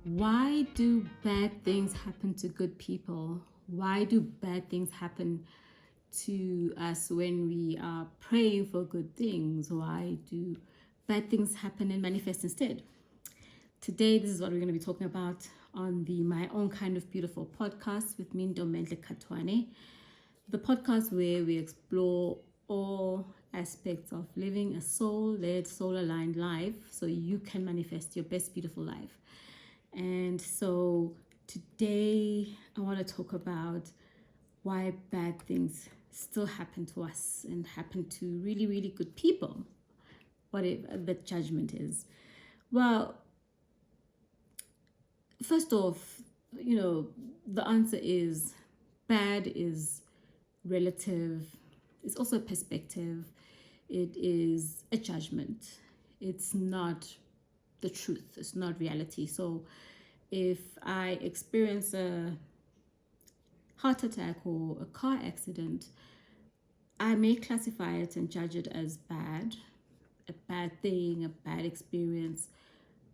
Why do bad things happen to good people? Why do bad things happen to us when we are praying for good things? Why do bad things happen and manifest instead? Today, this is what we're going to be talking about on the My Own Kind of Beautiful podcast with me, Ndomenhle Katwane, the podcast where we explore all aspects of living a soul-led, soul-aligned life so you can manifest your best beautiful life. And so today I want to talk about why bad things still happen to us and happen to really, really good people, whatever the judgment is. Well, first off, the answer is bad is relative, it's also a perspective, it is a judgment, it's not the truth, it's not reality. So if I experience a heart attack or a car accident, I may classify it and judge it as bad, a bad thing, a bad experience,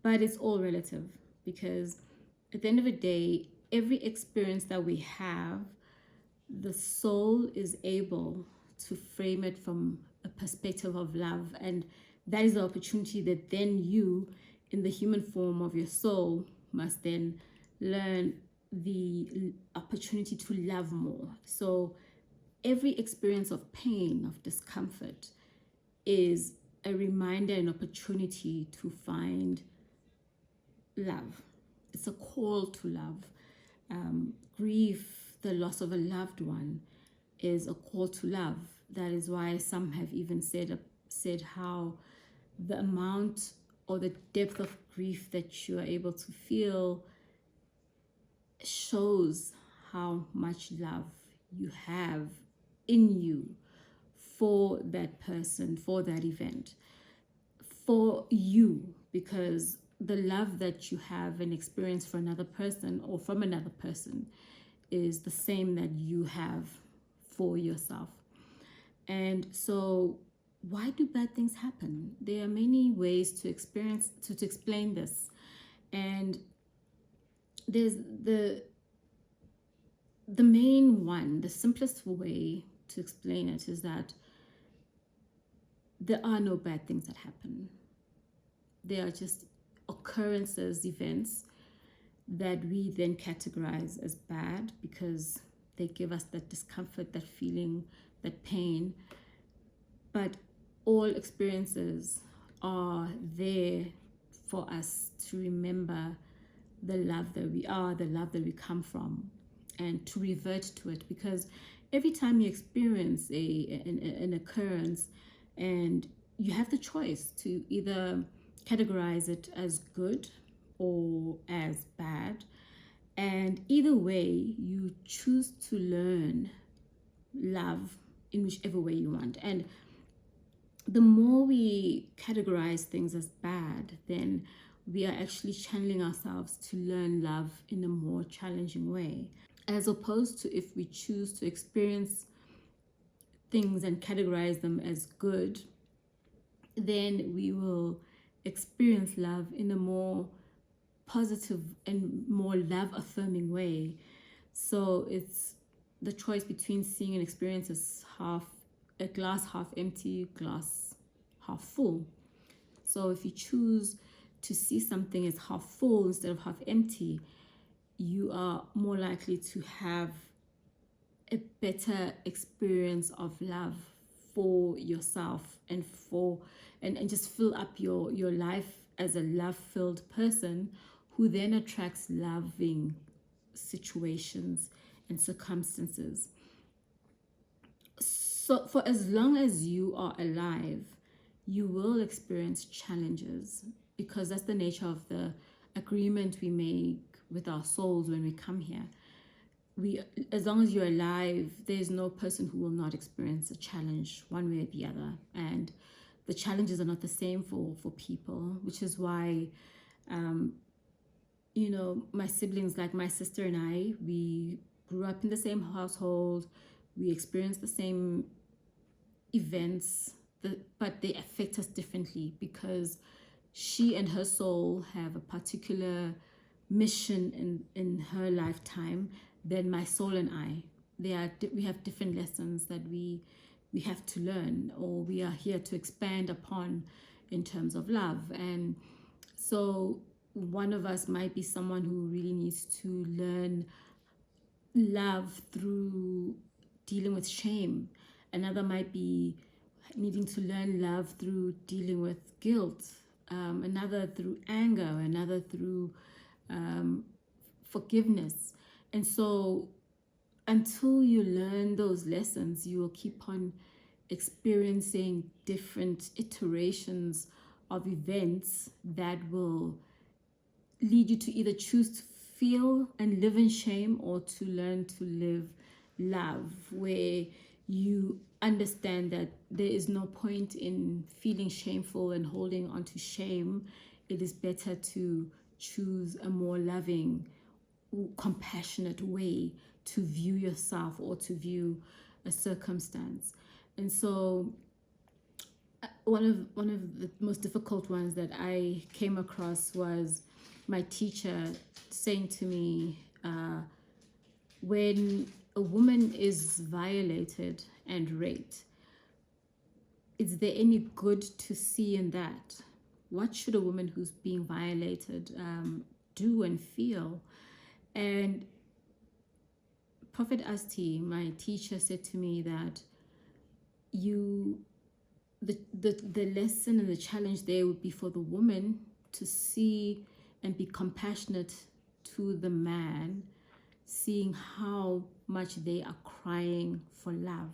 but it's all relative because at the end of the day, every experience that we have, the soul is able to frame it from a perspective of love, and that is the opportunity that then you, in the human form of your soul, must then learn the opportunity to love more. So every experience of pain, of discomfort, is a reminder and opportunity to find love. It's a call to love. Grief, the loss of a loved one, is a call to love. That is why some have even said how the amount or the depth of grief that you are able to feel shows how much love you have in you for that person, for that event, for you, because the love that you have and experience for another person or from another person is the same that you have for yourself. And so why do bad things happen? There are many ways to explain this. And there's the main one, the simplest way to explain it is that there are no bad things that happen. They are just occurrences, events that we then categorize as bad because they give us that discomfort, that feeling, that pain. But all experiences are there for us to remember the love that we are, the love that we come from, and to revert to it. Because every time you experience an occurrence, and you have the choice to either categorize it as good or as bad, and either way you choose to learn love in whichever way you want. And the more we categorize things as bad, then we are actually channeling ourselves to learn love in a more challenging way, as opposed to if we choose to experience things and categorize them as good, then we will experience love in a more positive and more love affirming way. So it's the choice between seeing an experience as a glass half empty, glass half full. So if you choose to see something as half full instead of half empty, you are more likely to have a better experience of love for yourself and just fill up your life as a love-filled person who then attracts loving situations and circumstances. So for as long as you are alive, you will experience challenges because that's the nature of the agreement we make with our souls when we come here. As long as you're alive, there's no person who will not experience a challenge one way or the other. And the challenges are not the same for people, which is why, my siblings, like my sister and I, we grew up in the same household. We experienced the same events, but they affect us differently because she and her soul have a particular mission in her lifetime than my soul and I. We have different lessons that we have to learn, or we are here to expand upon in terms of love. And so one of us might be someone who really needs to learn love through dealing with shame. Another might be needing to learn love through dealing with guilt. Another through anger. Another through forgiveness. And so until you learn those lessons, you will keep on experiencing different iterations of events that will lead you to either choose to feel and live in shame, or to learn to live love, where you understand that there is no point in feeling shameful and holding on to shame. It is better to choose a more loving, compassionate way to view yourself or to view a circumstance. And so one of the most difficult ones that I came across was my teacher saying to me, when a woman is violated and raped, is there any good to see in that? What should a woman who's being violated do and feel? And Prophet Asti, my teacher, said to me that the lesson and the challenge there would be for the woman to see and be compassionate to the man, seeing how much they are crying for love.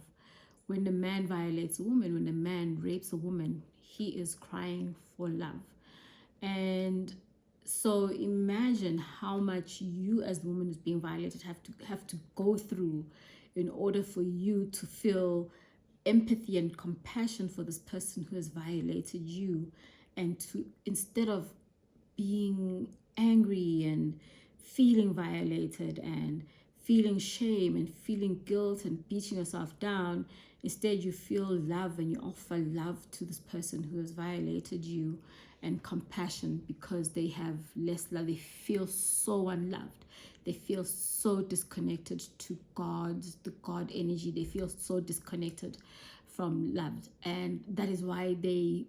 When the man violates a woman, when the man rapes a woman, he is crying for love. And so imagine how much you, as the woman who's being violated, have to go through in order for you to feel empathy and compassion for this person who has violated you, and to, instead of being angry and feeling violated and feeling shame and feeling guilt and beating yourself down, instead you feel love and you offer love to this person who has violated you, and compassion, because they have less love. They feel so unloved. They feel so disconnected to God, the God energy. They feel so disconnected from love. And that is why they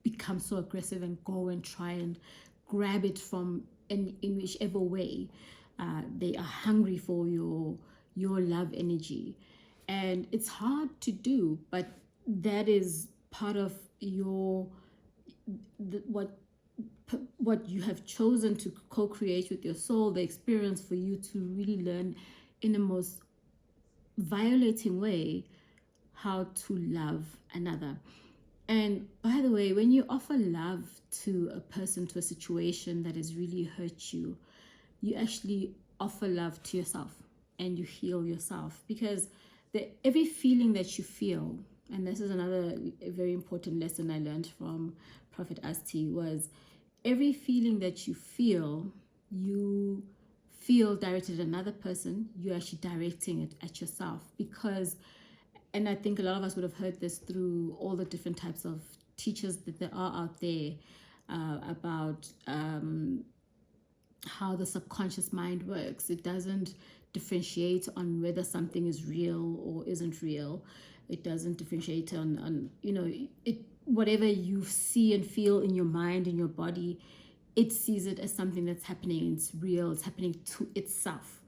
become so aggressive and go and try and grab it from in whichever way. They are hungry for your love energy. And it's hard to do, but that is part of what you have chosen to co-create with your soul, the experience for you to really learn in the most violating way how to love another. And by the way, when you offer love to a person, to a situation that has really hurt you, you actually offer love to yourself and you heal yourself, because every feeling that you feel, and this is another very important lesson I learned from Prophet Asti, was every feeling that you feel directed at another person, you're actually directing it at yourself. Because, and I think a lot of us would have heard this through all the different types of teachers that there are out there, about how the subconscious mind works. It doesn't differentiate on whether something is real or isn't real. It doesn't differentiate on whatever you see and feel in your mind, in your body, it sees it as something that's happening. It's real. It's happening to itself.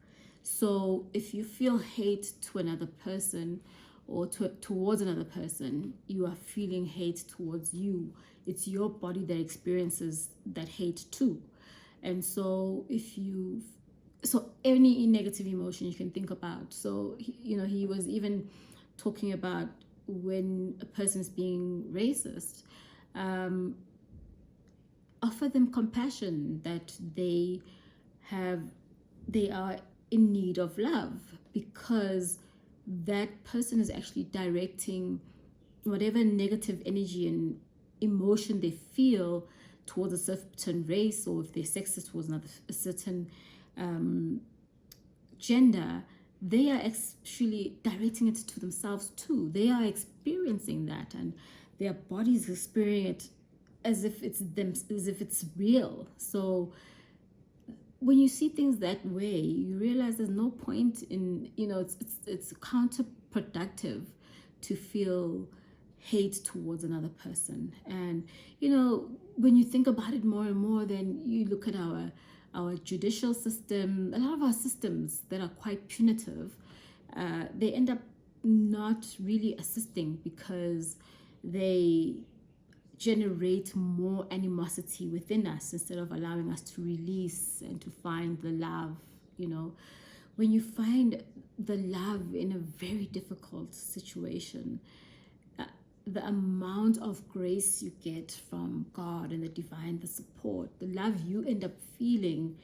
So if you feel hate to another person or towards another person, you are feeling hate towards you. It's your body that experiences that hate too. And so any negative emotion you can think about. So, he was even talking about when a person is being racist, offer them compassion, that they are in need of love, because that person is actually directing whatever negative energy and emotion they feel towards a certain race, or if they're sexist towards a certain gender, they are actually directing it to themselves too. They are experiencing that, and their bodies experiencing it as if it's them, as if it's real. So when you see things that way, you realize there's no point in, it's counterproductive to feel hate towards another person. And when you think about it more and more, then you look at our judicial system. A lot of our systems that are quite punitive, they end up not really assisting, because they generate more animosity within us instead of allowing us to release and to find the love. When you find the love in a very difficult situation, the amount of grace you get from God and the divine, the support, the love you end up feeling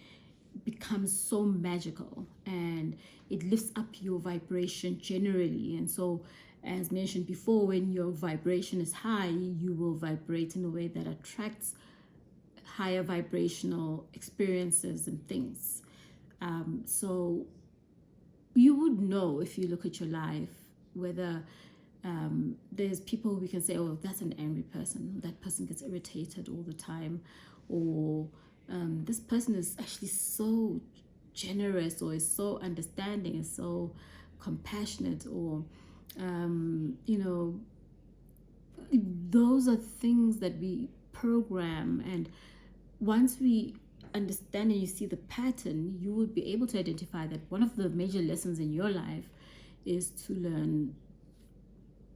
becomes so magical, and it lifts up your vibration generally. And so, as mentioned before, when your vibration is high, you will vibrate in a way that attracts higher vibrational experiences and things. So you would know, if you look at your life, whether there's people we can say, oh, that's an angry person, that person gets irritated all the time, or this person is actually so generous, or is so understanding, is so compassionate, or those are things that we program. And once we understand and you see the pattern, you will be able to identify that one of the major lessons in your life is to learn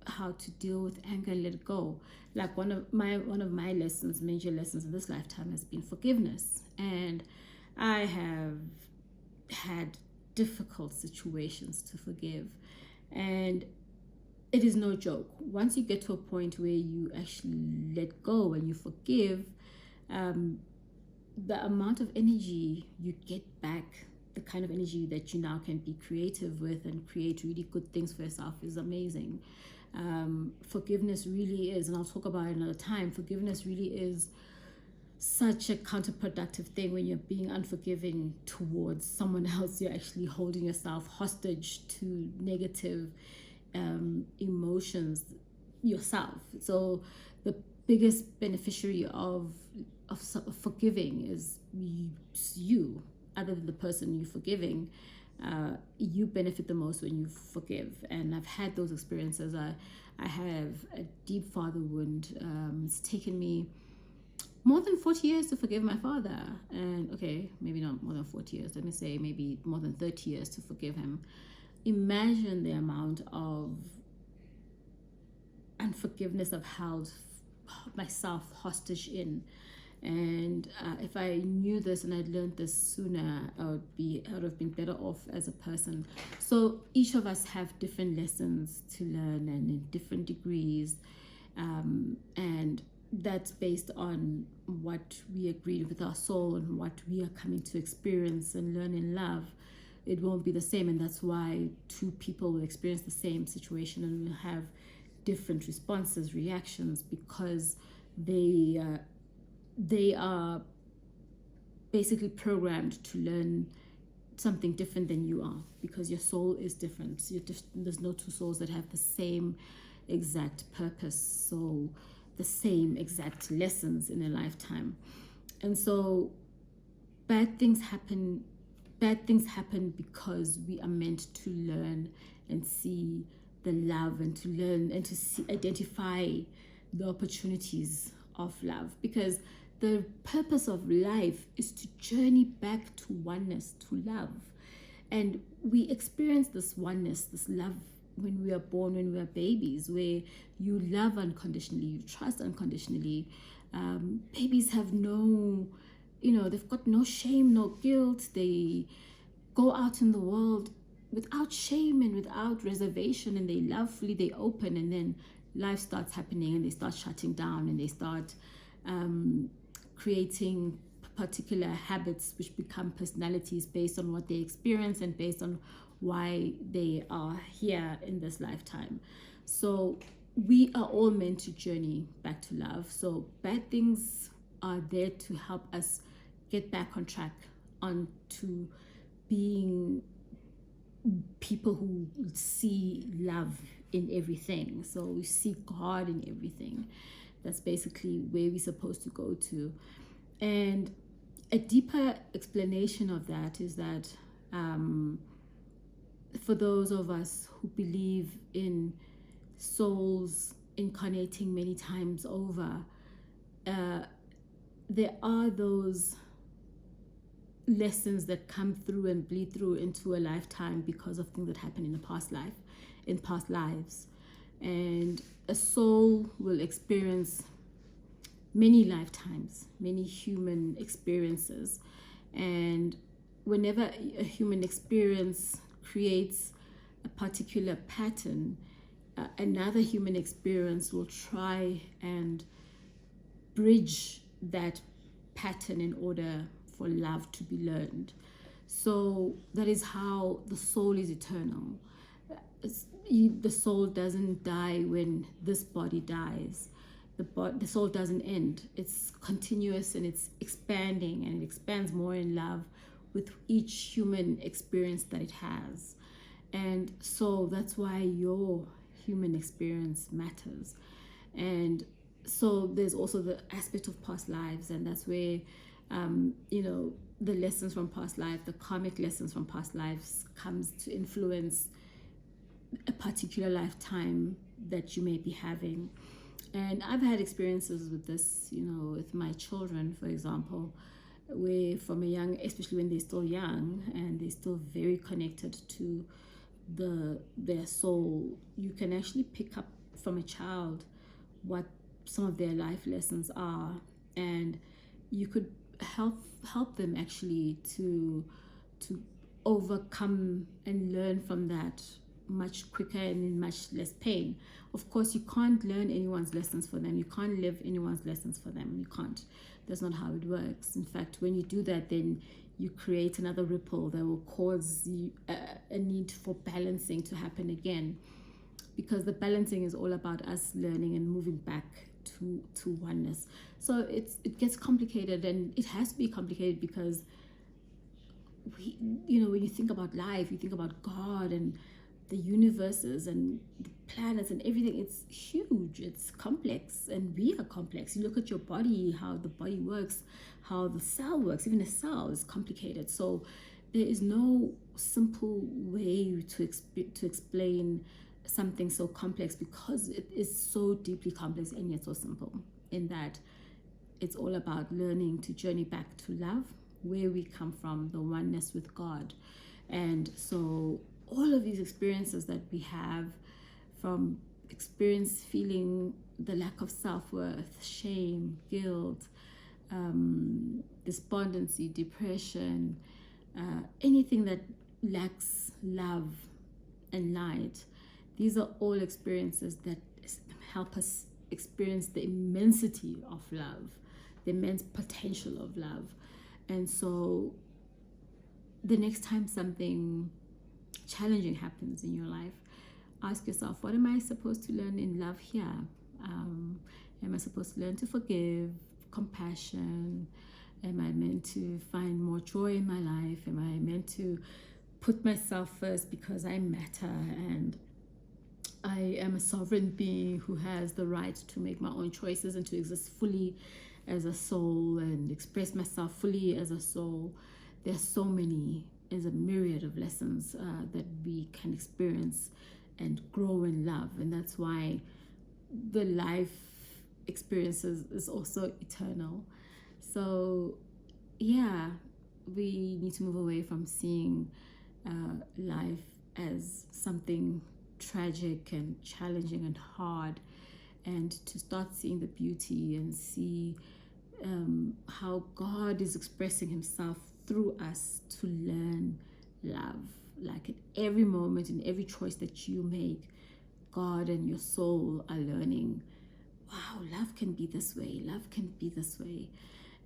how to deal with anger and let it go. Like one of my lessons, major lessons in this lifetime, has been forgiveness. And I have had difficult situations to forgive, and it is no joke. Once you get to a point where you actually let go and you forgive, the amount of energy you get back, the kind of energy that you now can be creative with and create really good things for yourself, is amazing. Forgiveness really is, and I'll talk about it another time, forgiveness really is such a counterproductive thing. When you're being unforgiving towards someone else, you're actually holding yourself hostage to negative emotions yourself. So the biggest beneficiary of forgiving is you, other than the person you're forgiving. You benefit the most when you forgive. And I've had those experiences. I have a deep father wound. It's taken me more than 40 years to forgive my father. And okay, maybe not more than 40 years, let me say maybe more than 30 years to forgive him. Imagine the amount of unforgiveness I've held myself hostage in. And if I knew this and I'd learned this sooner, I would have been better off as a person. So each of us have different lessons to learn, and in different degrees, and that's based on what we agreed with our soul and what we are coming to experience and learn in love. It won't be the same, and that's why two people will experience the same situation and will have different responses, reactions, because they are basically programmed to learn something different than you are, because your soul is different. There's no two souls that have the same exact purpose, so the same exact lessons in a lifetime. And so bad things happen because we are meant to learn and see the love, and to learn and to identify the opportunities of love, because the purpose of life is to journey back to oneness, to love. And we experience this oneness, this love, when we are born, when we are babies, where you love unconditionally, you trust unconditionally. Babies have they've got no shame, no guilt. They go out in the world without shame and without reservation, and they love fully, they open, and then life starts happening and they start shutting down, and they start creating particular habits which become personalities based on what they experience and based on why they are here in this lifetime. So we are all meant to journey back to love. So bad things are there to help us get back on track, onto being people who see love in everything. So we see God in everything. That's basically where we're supposed to go to. And a deeper explanation of that is that for those of us who believe in souls incarnating many times over, there are those lessons that come through and bleed through into a lifetime because of things that happened in the past life, in past lives. And a soul will experience many lifetimes, many human experiences. And whenever a human experience creates a particular pattern, another human experience will try and bridge that pattern in order for love to be learned. So that is how the soul is eternal. The soul doesn't die when this body dies. The soul doesn't end. It's continuous and it's expanding, and it expands more in love with each human experience that it has. And so that's why your human experience matters. And so there's also the aspect of past lives, and that's where the lessons from past life, the karmic lessons from past lives, comes to influence a particular lifetime that you may be having. And I've had experiences with this, with my children, for example, where from a young, especially when they're still young and they're still very connected to their soul, you can actually pick up from a child what some of their life lessons are, and you could help them actually to overcome and learn from that much quicker and in much less pain. Of course, you can't learn anyone's lessons for them. You can't live anyone's lessons for them. You can't. That's not how it works. In fact, when you do that, then you create another ripple that will cause a need for balancing to happen again, because the balancing is all about us learning and moving back to oneness. So it gets complicated, and it has to be complicated because when you think about life, you think about God and the universes and the planets and everything. It's huge, it's complex, and we are complex. You look at your body, how the body works, how the cell works. Even a cell is complicated. So there is no simple way to explain something so complex, because it is so deeply complex and yet so simple, in that it's all about learning to journey back to love, where we come from, the oneness with God. And so all of these experiences that we have, from feeling the lack of self-worth, shame, guilt, despondency, depression, anything that lacks love and light, these are all experiences that help us experience the immensity of love, the immense potential of love. And so the next time something challenging happens in your life, ask yourself, what am I supposed to learn in love here? Am I supposed to learn to forgive, compassion? Am I meant to find more joy in my life? Am I meant to put myself first because I matter and I am a sovereign being who has the right to make my own choices and to exist fully as a soul and express myself fully as a soul? There's so many, there's a myriad of lessons that we can experience and grow in love. And that's why the life experiences is also eternal. So yeah, we need to move away from seeing life as something tragic and challenging and hard, and to start seeing the beauty and see how God is expressing himself through us to learn love. Like at every moment, in every choice that you make, God and your soul are learning, wow, love can be this way, love can be this way.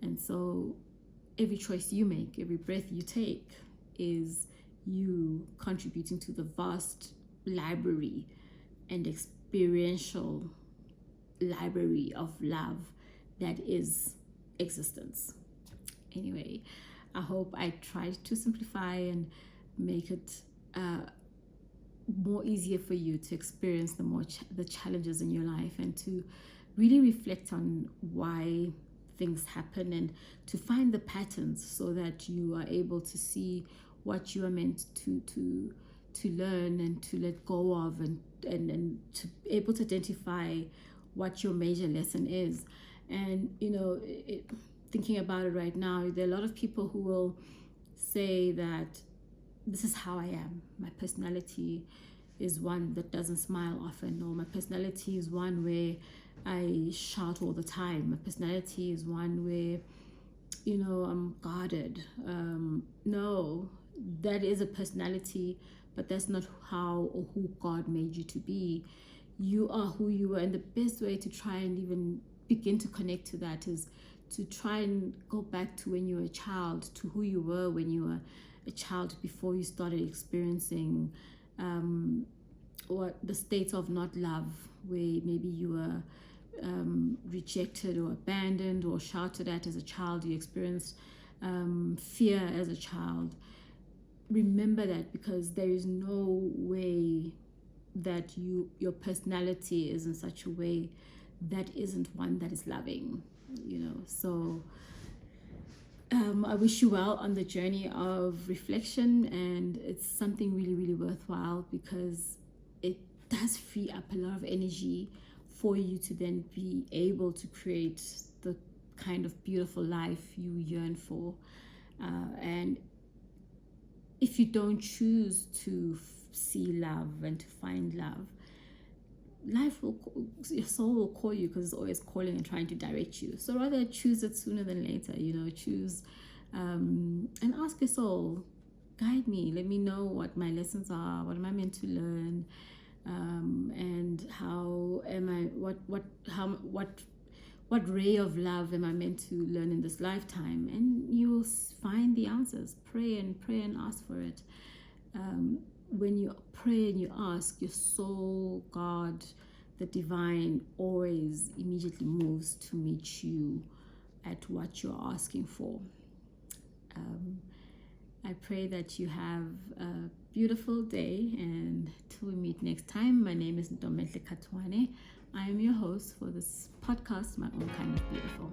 And so every choice you make, every breath you take, is you contributing to the vast library and experiential library of love that is existence. Anyway, I hope I tried to simplify and make it more easier for you to experience the challenges in your life, and to really reflect on why things happen, and to find the patterns so that you are able to see what you are meant to learn and to let go of, and to be able to identify what your major lesson is. And thinking about it right now, there are a lot of people who will say that this is how I am. My personality is one that doesn't smile often, or my personality is one where I shout all the time. My personality is one where I'm guarded. No, that is a personality, but that's not how or who God made you to be. You are who you are, and the best way to try and even begin to connect to that is to try and go back to when you were a child, to who you were when you were a child, before you started experiencing what the state of not love, where maybe you were rejected or abandoned or shouted at as a child. You experienced fear as a child. Remember that, because there is no way that your personality is in such a way that isn't one that is loving. So I wish you well on the journey of reflection, and it's something really, really worthwhile, because it does free up a lot of energy for you to then be able to create the kind of beautiful life you yearn for. And if you don't choose to see love and to find love, your soul will call you, because it's always calling and trying to direct you. So rather choose it sooner than later. Choose and ask your soul, guide me, let me know what my lessons are, what am I meant to learn, and how am I, what ray of love am I meant to learn in this lifetime? And you will find the answers. Pray and ask for it. When you pray and you ask, your soul, God, the divine, always immediately moves to meet you at what you're asking for. I pray that you have a beautiful day, and till we meet next time, my name is Ntomehle Katwane. I am your host for this podcast, My Own Kind of Beautiful.